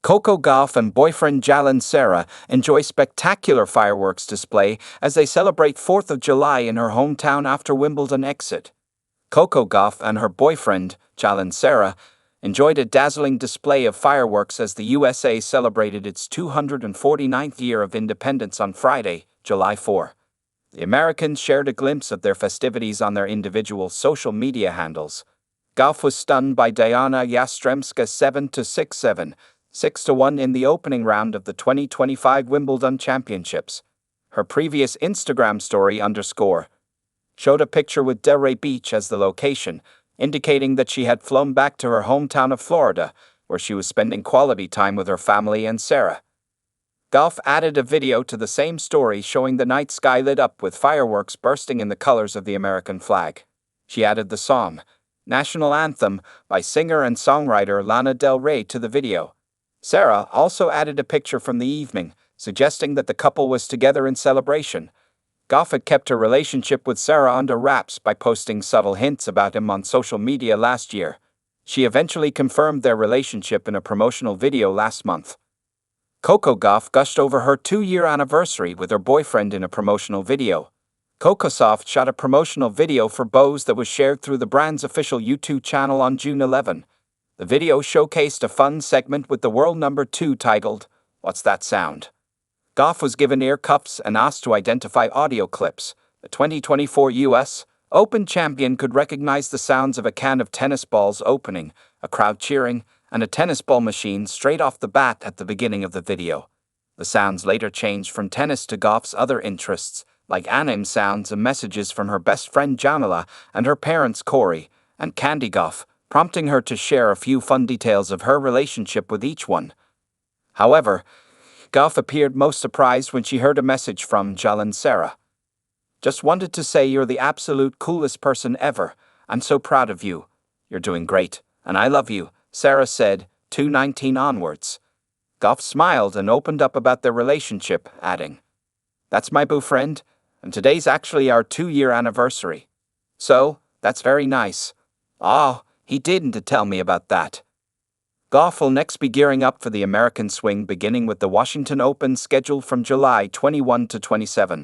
Coco Gauff and boyfriend Jalen Sera enjoy spectacular fireworks display as they celebrate 4th of July in her hometown after Wimbledon exit. Coco Gauff and her boyfriend, Jalen Sera, enjoyed a dazzling display of fireworks as the USA celebrated its 249th year of independence on Friday, July 4. The Americans shared a glimpse of their festivities on their individual social media handles. Gauff was stunned by Diana Yastremska 7-6-7. 6-1 in the opening round of the 2025 Wimbledon Championships. Her previous Instagram story showed a picture with Delray Beach as the location, indicating that she had flown back to her hometown of Florida, where she was spending quality time with her family and Sera. Gauff added a video to the same story showing the night sky lit up with fireworks bursting in the colors of the American flag. She added the song, National Anthem, by singer and songwriter Lana Del Rey to the video. Sera also added a picture from the evening, suggesting that the couple was together in celebration. Gauff had kept her relationship with Sera under wraps by posting subtle hints about him on social media last year. She eventually confirmed their relationship in a promotional video last month. Coco Gauff gushed over her 2-year anniversary with her boyfriend in a promotional video. Coco Gauff shot a promotional video for Bose that was shared through the brand's official YouTube channel on June 11. The video showcased a fun segment with the world number 2 titled, What's That Sound? Gauff was given ear cuffs and asked to identify audio clips. The 2024 U.S. Open champion could recognize the sounds of a can of tennis balls opening, a crowd cheering, and a tennis ball machine straight off the bat at the beginning of the video. The sounds later changed from tennis to Gauff's other interests, like anime sounds and messages from her best friend Janela and her parents Corey and Candy Gauff, prompting her to share a few fun details of her relationship with each one. However, Gauff appeared most surprised when she heard a message from Jalen Sera. Just wanted to say you're the absolute coolest person ever. I'm so proud of you. You're doing great, and I love you, Sera said, 2:19 onwards. Gauff smiled and opened up about their relationship, adding, That's my boo friend, and today's actually our 2-year anniversary. So, that's very nice. He didn't tell me about that. Gauff will next be gearing up for the American swing beginning with the Washington Open scheduled from July 21 to 27.